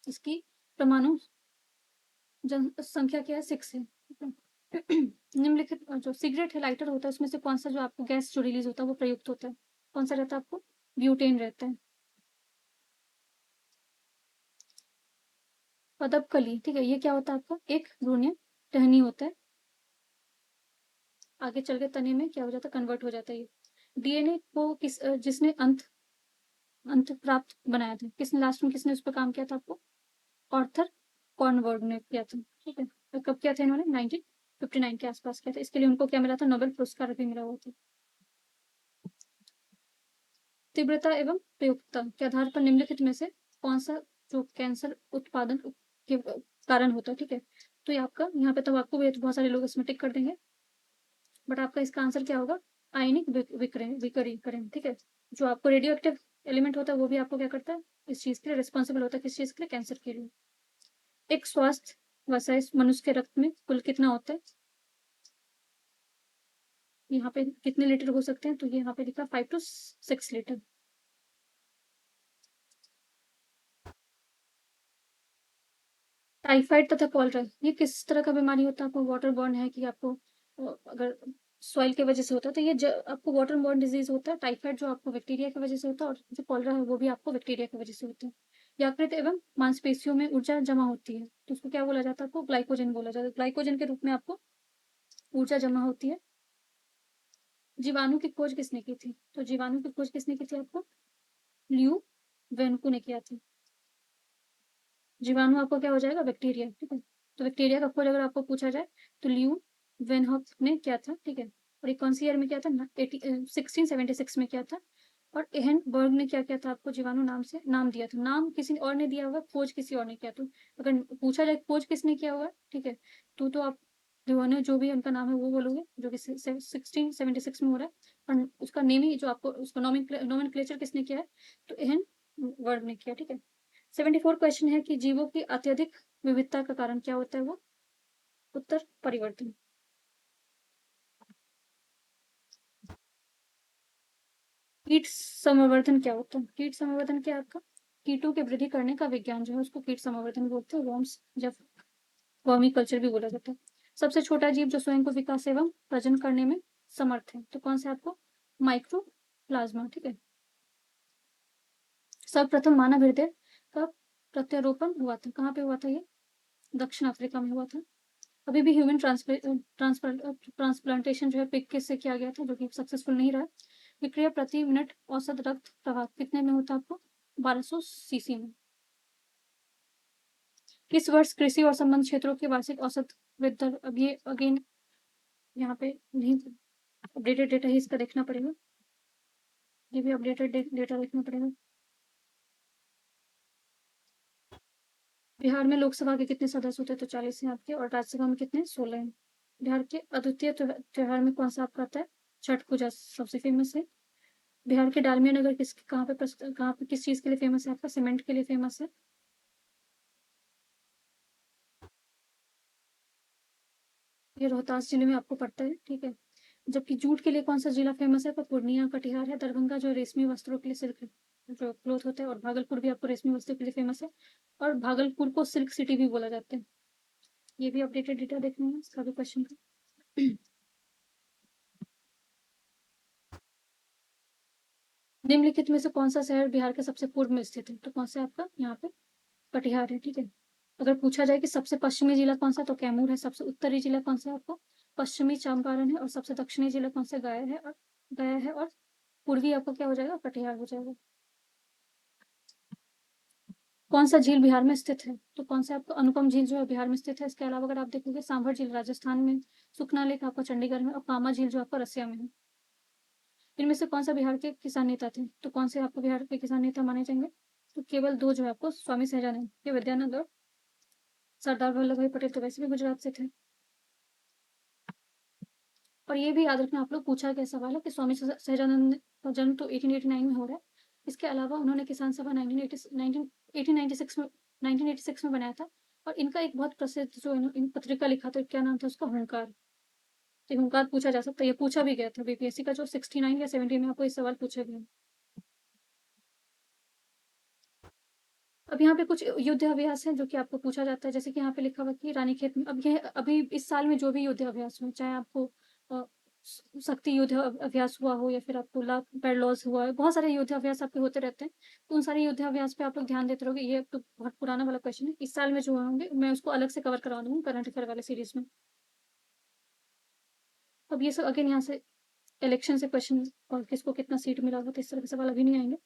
इसकी परमाणु जनसंख्या क्या है? 6 है, ठीक है। निम्नलिखित जो सिगरेट है, लाइटर होता है, उसमें से कौन सा जो आपको गैस जो रिलीज होता है वो प्रयुक्त होता है? कौन सा रहता है आपको? ब्यूटेन रहता है। पदपकली, ठीक है, ये क्या होता है आपका? एक भ्रूणीय टहनी होता है, आगे चल के तने में क्या हो जाता है? कन्वर्ट हो जाता है ये। डीएनए को जिसने अंत अंत प्राप्त बनाया था, किसने लास्ट में, किसने उस पर काम किया था आपको? ऑर्थर कॉर्नवर्ड ने किया था, ठीक है। तो कब किया था इन्होंने? 1959 के आसपास किया था। इसके लिए उनको क्या मिला था? नोबेल पुरस्कार भी मिला हुआ था। तीव्रता एवं प्रयुक्तता के आधार पर निम्नलिखित में से कौन सा जो कैंसर उत्पादन के कारण होता है, ठीक है। तो ये आपका यहाँ पे तंबाकू भी है, तो बहुत सारे लोग इसमें टिक कर देंगे, बट आपका इसका आंसर क्या होगा? आयनिक विकरीकरण, ठीक है। जो आपको रेडियो एक्टिव एलिमेंट होता है वो भी आपको क्या करता है? इस चीज के लिए रिस्पॉन्सिबल होता है। किस चीज के लिए? कैंसर के लिए। एक स्वस्थ वसा मनुष्य के रक्त में कुल कितना होता है? यहाँ पे कितने लीटर हो सकते हैं? तो ये यहाँ पे लिखा 5 to 6 लीटर। टाइफाइड तथा कॉलरा ये किस तरह का बीमारी होता है? आपको वाटर बॉर्न है कि आपको अगर सॉइल की वजह से होता है, तो ये आपको वाटर बॉर्न डिजीज होता है। टाइफाइड जो आपको बैक्टीरिया की वजह से होता है, और जो कॉलरा है वो भी आपको बैक्टीरिया की वजह से होता है। यकृत एवं मांसपेशियों में ऊर्जा जमा होती है, तो उसको क्या बोला जाता है? आपको ग्लाइकोजन बोला जाता है। ग्लाइकोजन के रूप में आपको ऊर्जा जमा होती है। जीवाणु की खोज किसने की थी? तो जीवाणु की खोज किसने की थी आपको? लियू वेनकू ने किया था। जीवाणु आपको क्या हो जाएगा? बैक्टीरिया, ठीक है। तो बैक्टीरिया का खोज अगर आपको पूछा जाए तो लियू वेनहॉक ने किया था, ठीक है। और ये कौन सी ईयर में किया था? 1676 में किया था। और एहन बर्ग ने क्या किया था? आपको जीवाणु नाम से नाम दिया था। नाम किसी और ने दिया होगा, खोज किसी और ने किया। तो अगर पूछा जाए खोज किसने किया होगा, ठीक है, तो आप जो भी उनका नाम है वो बोलोगे, जो कि 1676 में हो रहा है। और उसका नेम ही जो आपको उसका नोमेनक्लेचर किसने किया है? तो एहन बर्ग ने किया, ठीक है। 74 क्वेश्चन है कि जीवों की अत्यधिक विविधता का कारण क्या होता है? वो उत्तर परिवर्तन। कीट संवर्धन क्या होता है? कीट संवर्धन क्या है आपका? कीटों के वृद्धि करने का विज्ञान जो है उसको कीट संवर्धन बोलते हैं। वॉर्म्स जब वर्मी कल्चर भी बोला जाता है। सबसे छोटा जीव जो स्वयं को विकास एवं प्रजनन करने में समर्थ है, तो कौन सा आपको? माइक्रो प्लाज्मा, ठीक है। सर्वप्रथम मानव हृदय का प्रत्यारोपण हुआ था, कहाँ पे हुआ था ये? दक्षिण अफ्रीका में हुआ था। अभी भी ह्यूमन ट्रांसप्लांटेशन जो है पिग से किया गया था, जो कि सक्सेसफुल नहीं रहा। विक्रिया प्रति मिनट औसत रक्त प्रवाह कितने में होता है आपको? 1200 सीसी में। किस वर्ष कृषि और संबंध क्षेत्रों के वार्षिक औसत वृद्धि दर? अब ये अगेन यहाँ पे नहीं, अपडेटेड डेटा ही इसका देखना पड़ेगा। ये भी अपडेटेड डेटा देखना पड़ेगा। बिहार में लोकसभा के कितने सदस्य होते हैं? तो 40 हैं आपके। और राज्यसभा में कितने? 16 हैं। बिहार के अद्वितीय त्योहार में कौन सा आपका आता है? छठ पूजा सबसे फेमस है। बिहार के डालमिया नगर कहाँ पे किस चीज़ के लिए फ़ेमस है आपका? सीमेंट के लिए फ़ेमस है। ये रोहतास जिले में आपको पड़ता है, ठीक है। जबकि जूट के लिए कौन-सा जिला फ़ेमस है? तो पूर्णिया, कटिहार है, दरभंगा जो रेशमी वस्त्रों के लिए सिल्क जो क्लॉथ होता है, और भागलपुर भी आपको रेशमी वस्त्रों के लिए फ़ेमस है, और भागलपुर को सिल्क सिटी भी बोला जाता है। ये भी अपडेटेड डेटा देखना है इसका भी क्वेश्चन का। निम्नलिखित में से कौन-सा शहर बिहार के सबसे पूर्व में स्थित है? तो कौन सा है आपका यहाँ पे? कटिहार है, ठीक है। अगर पूछा जाए कि सबसे पश्चिमी जिला कौन-सा है? तो कैमूर है। सबसे उत्तरी जिला कौन-सा है आपको? पश्चिमी चंपारण है। और सबसे दक्षिणी जिला कौन-सा? गया है, और पूर्वी आपका क्या हो जाएगा? कटिहार हो जाएगा। कौन-सा झील बिहार में स्थित है? तो कौन सा आपका अनुपम झील जो है बिहार में स्थित है। इसके अलावा अगर आप देखोगे सांभर झील राजस्थान में, सुखना लेक आपका चंडीगढ़ में, और कामा झील जो आपका रसिया में है। इनमें से कौन सा बिहार के किसान नेता थे? तो कौन से आपको बिहार के किसान नेता माने जाएंगे? तो केवल दो जो है आपको, स्वामी सहजानंद के विद्यानंद और सरदार वल्लभ भाई पटेल तो वैसे भी गुजरात से थे। और ये भी याद रखना आप लोग, पूछा गया सवाल है कि स्वामी सहजानंद का जन्म तो 1889 में हो रहा है। इसके अलावा उन्होंने किसान सभा 1896 में 1986 में बनाया था। और इनका एक बहुत प्रसिद्ध जो इन पत्रिका लिखा था, क्या नाम था उसका? हुंकार। तो हुंकार पूछा जा सकता है, ये पूछा भी गया था बीपीएससी का जो 69 या 70 में आपको ये सवाल पूछे गए। अब यहाँ पे कुछ युद्ध अभ्यास है जो कि आपको पूछा जाता है, जैसे कि यहाँ पे लिखा हुआ कि रानीखेत में, अब ये अभी इस साल में जो भी युद्ध अभ्यास हुए, चाहे आपको शक्ति युद्ध अभ्यास हुआ हो, या फिर आपको ला पेरलॉस हुआ है, बहुत सारे युद्ध अभ्यास आपके होते रहते हैं। तो उन सारे युद्ध अभ्यास पे आप लोग ध्यान देते रहोगे। ये तो बहुत पुराना वाला क्वेश्चन है, इस साल में जो होंगे मैं उसको अलग से कवर करवा दूंगी करंट अफेयर वाले सीरीज में। अब ये सब अगेन यहाँ से इलेक्शन से क्वेश्चन, और किसको कितना सीट मिला होगा, तो इस तरह के सवाल अभी नहीं आएंगे।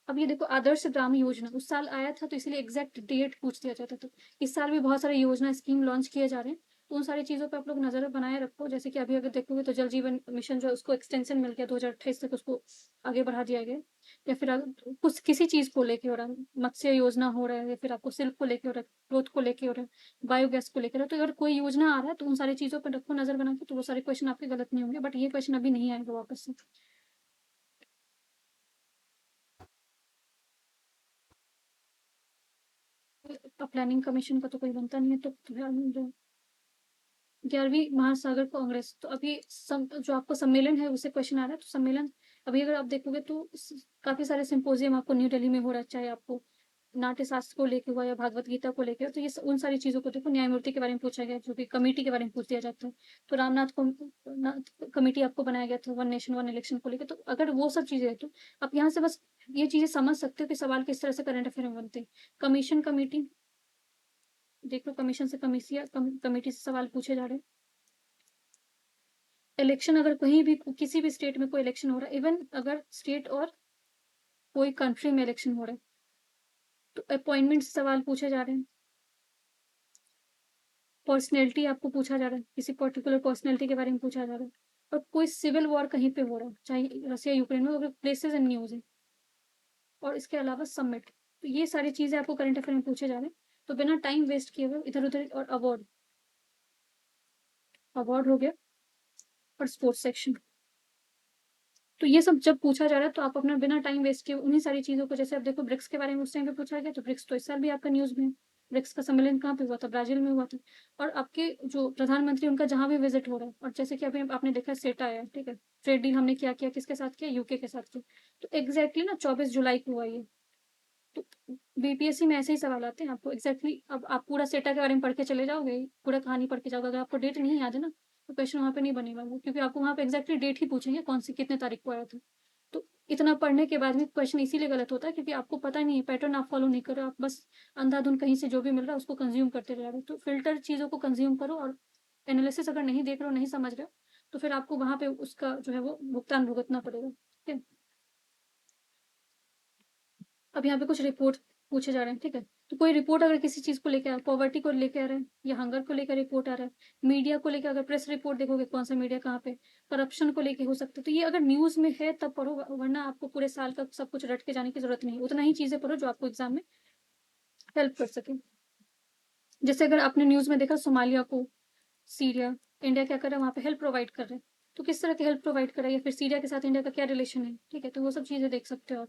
अब ये देखो, आदर्श ग्राम योजना उस साल आया था, तो इसलिए एग्जैक्ट डेट पूछ दिया जाता था। इस साल भी बहुत सारे योजना स्कीम लॉन्च किए जा रहे हैं, तो उन सारी चीज़ों पे आप लोग नजर बनाए रखो। जैसे कि अभी अगर देखोगे तो जल जीवन मिशन जो है, उसको एक्सटेंशन मिल गया 2028 तक, उसको आगे बढ़ा दिया गया। या फिर कुछ किसी चीज़ को लेके हो रहा है, मत्स्य योजना हो रहा है, या फिर आपको सिल्क को लेके हो रहा है, ग्रोथ को लेके हो रहा है, बायोगैस को लेकर, तो अगर कोई योजना आ रहा है तो उन सारी चीज़ों पर रखो नजर बना के, तो वो सारे क्वेश्चन आपके गलत नहीं होंगे। बट ये क्वेश्चन अभी नहीं आएगा वापस से। प्लानिंग कमीशन का तो कोई बनता नहीं है, तो 11वीं महासागर कांग्रेस, तो अभी जो आपको सम्मेलन है उससे क्वेश्चन आ रहा है। तो सम्मेलन अभी अगर आप देखोगे तो काफी सारे सिंपोजियम आपको न्यू दिल्ली में हो रहा है, चाहे आपको नाट्य शास्त्र को लेके हुआ या भागवत गीता को लेके, तो ये उन सारी चीजों को देखो। न्यायमूर्ति के बारे में पूछा गया, जो भी कमेटी के बारे में पूछ दिया जाता है, तो कमेटी आपको बनाया गया था वन नेशन वन इलेक्शन को लेकर। तो अगर वो सब चीजें है, तो आप यहाँ से बस ये चीजें समझ सकते हो कि सवाल किस तरह से करंट अफेयर में बनते हैं। कमीशन कमेटी देख लो, कमीशन से कमेटी से सवाल पूछे जा रहे हैं। इलेक्शन अगर कहीं भी किसी भी स्टेट में कोई इलेक्शन हो रहा है, इवन अगर स्टेट और कोई कंट्री में इलेक्शन हो रहा है, तो अपॉइंटमेंट सवाल पूछे जा रहे हैं। पर्सनैलिटी आपको पूछा जा रहा है, किसी पर्टिकुलर पर्सनैलिटी के बारे में पूछा जा रहा है। और कोई सिविल वॉर कहीं पे हो रहा है, चाहे रसिया यूक्रेन में, अगर प्लेसेस एंड न्यूज है। और इसके अलावा समिट, तो ये सारी चीजें आपको करंट अफेयर में पूछे जा रहे हैं। तो बिना टाइम वेस्ट किए हुए इधर उधर, और अवार्ड अवार्ड हो गया, और स्पोर्ट्स सेक्शन, तो ये सब जब पूछा जा रहा है तो आप अपना बिना टाइम वेस्ट किए उन्हीं सारी चीज़ों को, जैसे आप देखो ब्रिक्स के बारे में उस टाइम पे पूछा गया, तो ब्रिक्स तो इस साल भी आपका न्यूज़ में है। ब्रिक्स का सम्मेलन कहाँ पे हुआ था? ब्राजील में हुआ था। और आपके जो प्रधानमंत्री उनका जहाँ भी विजिट हो रहा है, और जैसे कि अभी आपने देखा सेटा है, ठीक है, ट्रेड डील हमने क्या किया, किसके साथ किया? यूके के साथ किया। तो एग्जैक्टली ना 24 जुलाई को हुआ ये। तो बीपीएससी में ऐसे ही सवाल आते हैं आपको एग्जैक्टली। अब आप पूरा सेटा के बारे में पढ़ के चले जाओगे, पूरा कहानी पढ़ के जाओगे, अगर आपको डेट नहीं याद है ना, तो क्वेश्चन वहाँ पे नहीं बनेगा वो, क्योंकि आपको वहाँ पे एग्जैक्टली डेट ही पूछेंगे कौन सी कितने तारीख को आया था। तो इतना पढ़ने के बाद भी क्वेश्चन इसीलिए गलत होता है, क्योंकि आपको पता नहीं है, पैटर्न आप फॉलो नहीं कर रहे हो, आप बस अंधाधुन कहीं से जो भी मिल रहा है उसको कंज्यूम करते जा रहे हो। तो फिल्टर चीज़ों को कंज्यूम करो, और एनालिसिस अगर नहीं देख रहे हो, नहीं समझ रहे हो, तो फिर आपको वहाँ पे उसका जो है वो भुगतान भुगतना पड़ेगा, ठीक है। अब यहाँ पे कुछ रिपोर्ट पूछे जा रहे हैं, ठीक है। तो कोई रिपोर्ट अगर किसी चीज़ को लेकर आ, पॉवर्टी को लेकर आ रहे हैं, या हंगर को लेकर रिपोर्ट आ रहा है, मीडिया को लेकर अगर प्रेस रिपोर्ट देखोगे कौन सा मीडिया कहाँ पे, करप्शन को लेके हो सकता है, तो ये अगर न्यूज़ में है तब पढ़ो, वरना आपको पूरे साल का सब कुछ रट के जाने की जरूरत नहीं है। उतना ही चीज़ें पढ़ो जो आपको एग्जाम में हेल्प कर सके। जैसे अगर आपने न्यूज़ में देखा, सोमालिया को सीरिया, इंडिया क्या कर रहा है वहाँ पे? हेल्प प्रोवाइड कर रहे हैं। तो किस तरह की हेल्प प्रोवाइड करा या फिर सीरिया के साथ इंडिया का क्या रिलेशन है, ठीक है? तो वो सब चीज़ें देख सकते हो आप।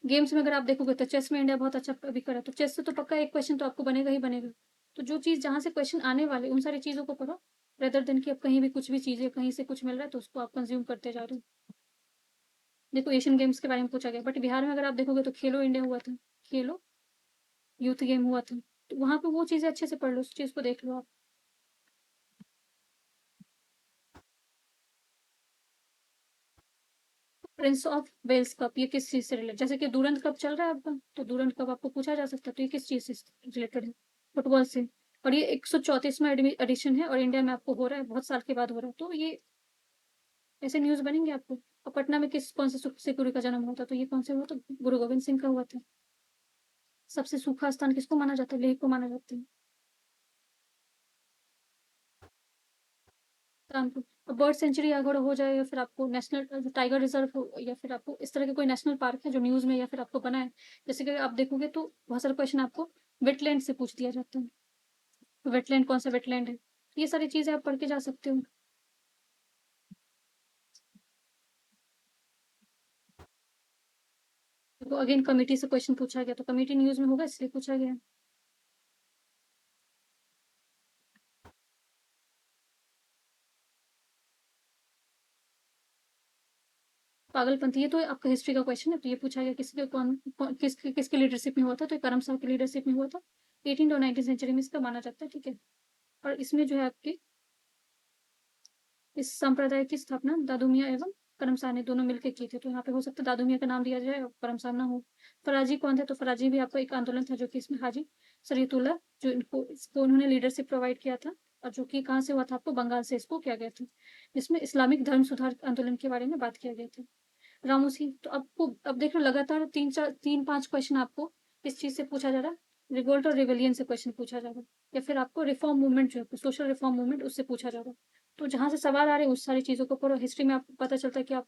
गेम्स में अगर आप देखोगे तो चेस में इंडिया बहुत अच्छा अभी करा, तो चेस से तो पक्का एक क्वेश्चन तो आपको बनेगा ही बनेगा। तो जो चीज़ जहाँ से क्वेश्चन आने वाले उन सारी चीज़ों को पढ़ो, रेदर देन कि अब कहीं भी कुछ भी चीज़ें कहीं से कुछ मिल रहा है तो उसको आप कंज़्यूम करते जा रहे हो। देखो एशियन गेम्स के बारे में पूछा गया, बट बिहार में अगर आप देखोगे तो खेलो इंडिया हुआ था, खेलो यूथ गेम हुआ था, तो वहाँ पे वो चीज़ें अच्छे से पढ़ लो, उस चीज़ को देख लो आप। प्रिंस ऑफ वेल्स कप ये किस चीज़ से रिलेटेड, जैसे कि दूरंत कप चल रहा है आपका, तो दूरंत कप आपको पूछा जा सकता है, तो ये किस चीज़ से रिलेटेड है? फुटबॉल से। और ये 134वां एडिशन है और इंडिया में आपको हो रहा है, बहुत साल के बाद हो रहा है, तो ये ऐसे न्यूज़ बनेंगे आपको। और पटना में किस कौन से सिख गुरु का जन्म हुआ था, तो ये कौन से हुआ था? गुरु गोविंद सिंह का हुआ था। सबसे सूखा स्थान किसको माना जाता है? लेह को माना जाता है। कानपुर। और बर्ड सेंचुरी अगर हो जाए या फिर आपको नेशनल टाइगर रिजर्व हो या फिर आपको इस तरह के कोई नेशनल पार्क है जो न्यूज़ में या फिर आपको बना है, जैसे कि आप देखोगे तो बहुत सारे क्वेश्चन आपको वेटलैंड से पूछ दिया जाता है। वेटलैंड कौन सा वेटलैंड है? ये सारी चीज़ें आप पढ़ के जा सकते हो। तो अगेन कमिटी से क्वेश्चन पूछा गया, तो कमिटी न्यूज़ में होगा इसलिए पूछा गया। पागलपंथी, ये तो आपका हिस्ट्री का क्वेश्चन है, तो ये पूछा गया किसके किसकी लीडरशिप में हुआ था, तो ये करम शाह की लीडरशिप में हुआ था। 18 और 19 सेंचुरी में इसका माना जाता है, ठीक है। और इसमें जो है आपकी इस संप्रदाय की स्थापना दादू मियाँ एवं करम शाह ने दोनों मिलकर की थी, तो यहाँ पे हो सकता है दादू मियाँ का नाम दिया जाए और करम शाह ना हो। फराजी कौन थे? तो फराजी भी आपका एक आंदोलन था जो कि इसमें हाजी शरीयतुल्लाह जो इसको उन्होंने लीडरशिप प्रोवाइड किया था, और जो कि कहाँ से हुआ था? आपको बंगाल से इसको किया गया था। जिसमें इस्लामिक धर्म सुधार आंदोलन के बारे में बात किया गया था। रामोसी, तो आपको अब देख लो लगातार 3-5 क्वेश्चन आपको इस चीज़ से पूछा जा रहा है, रिवोल्ट और रिवेलियन से क्वेश्चन पूछा जा रहा है, या फिर आपको रिफॉर्म मूवमेंट जो है सोशल रिफॉर्म मूवमेंट उससे पूछा जा रहा है। तो जहाँ से सवाल आ रहे हैं उस सारी चीज़ों को पढ़ो। हिस्ट्री में आपको पता चलता है कि आप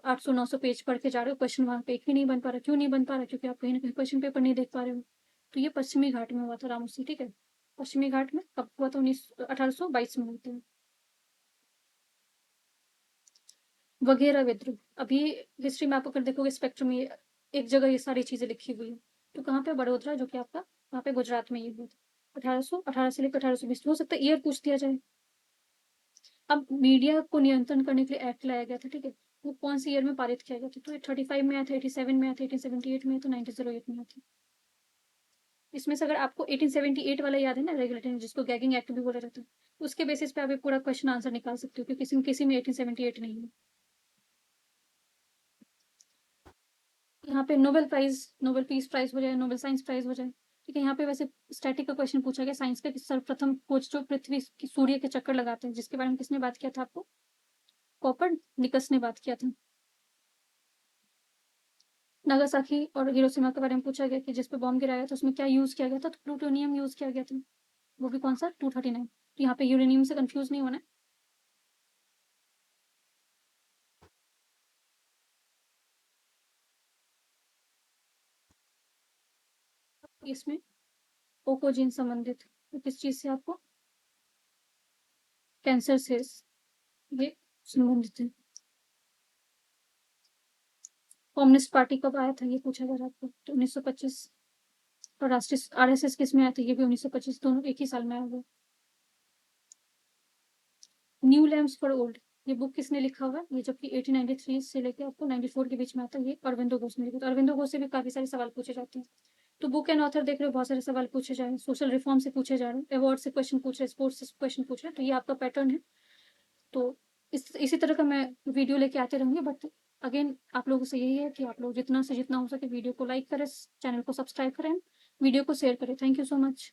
800-900 पेज पढ़ के जा रहे हो, क्वेश्चन वहाँ पे एक भी नहीं बन पा रहा। क्यों नहीं बन पा रहा? क्योंकि आप कहीं ना कहीं क्वेश्चन पेपर नहीं देख पा रहे हो। तो ये पश्चिमी घाट में हुआ था रामोसी, ठीक है। पश्चिमी घाट में कब हुआ था? 1822 में हुआ था। वगैरह विद्रोह, अभी हिस्ट्री में आप अगर देखोगे स्पेक्ट्रम में एक जगह ये सारी चीजें लिखी हुई है, तो कहाँ पे? बड़ोदरा, जो कि आपका वहाँ पे गुजरात में ये हुआ था। 1818 से लेकर 1820, हो सकता है ईयर पूछ दिया जाए। अब मीडिया को नियंत्रण करने के लिए एक्ट लाया गया था, ठीक है। वो कौन सी ईयर में पारित किया गया था? तो 35 में आया था, 87 में आया था, 1878 में आया था, 1908 में आया था। इसमें से अगर आपको 1878 वाला याद है ना, रेगुलेटिंग, जिसको गैगिंग एक्ट भी बोला जाता है, उसके बेसिस पे आप ये पूरा क्वेश्चन आंसर निकाल सकते हो, क्योंकि किसी में 1878 नहीं है। यहाँ पे Nobel prize, Nobel peace prize हो जाए, नोबेल साइंस प्राइज हो जाए, ठीक है। यहाँ पे वैसे स्टैटिक का क्वेश्चन पूछा गया साइंस का कि सर्वप्रथम खोज जो पृथ्वी की सूर्य के चक्कर लगाते हैं, जिसके बारे में किसने बात किया था आपको? कॉपर निकस ने बात किया था। नागासाकी और हिरोशिमा के बारे में पूछा गया कि जिस पे बॉम्ब गिराया था उसमें क्या यूज किया गया था? तो प्लूटोनियम यूज किया गया था। वो भी कौन सा? 239। तो यहाँ पे यूरेनियम से कंफ्यूज नहीं होना है। इसमें ओकोजीन संबंधित, तो किस चीज से आपको? कैंसर से ये संबंधित है। कम्युनिस्ट पार्टी कब आया था? ये पूछा जा रहा है आपको, तो 1925। और राष्ट्रीय आरएसएस किस में आया था? ये भी 1925, दोनों एक ही साल में आया हुआ। न्यू लैम्प्स फॉर ओल्ड, ये बुक किसने लिखा हुआ है? ये जबकि 1893 से लेकर आपको 94 के बीच में आता है, ये अरविंदो घोष ने लिखा। तो अरविंदो घोष से भी काफी सारे सवाल पूछे जाते हैं। तो बुक एंड ऑथर देख रहे हो, बहुत सारे सवाल पूछे जा रहे हैं, सोशल रिफॉर्म से पूछे जा रहे हैं, अवार्ड से क्वेश्चन पूछ रहे हैं, स्पोर्ट्स से क्वेश्चन पूछ रहे हैं, तो ये आपका पैटर्न है। तो इसी तरह का मैं वीडियो लेके आते रहूंगी, बट अगेन आप लोगों से यही है कि आप लोग जितना से जितना हो सके वीडियो को लाइक करें, चैनल को सब्सक्राइब करें, वीडियो को शेयर करें। Thank you so much.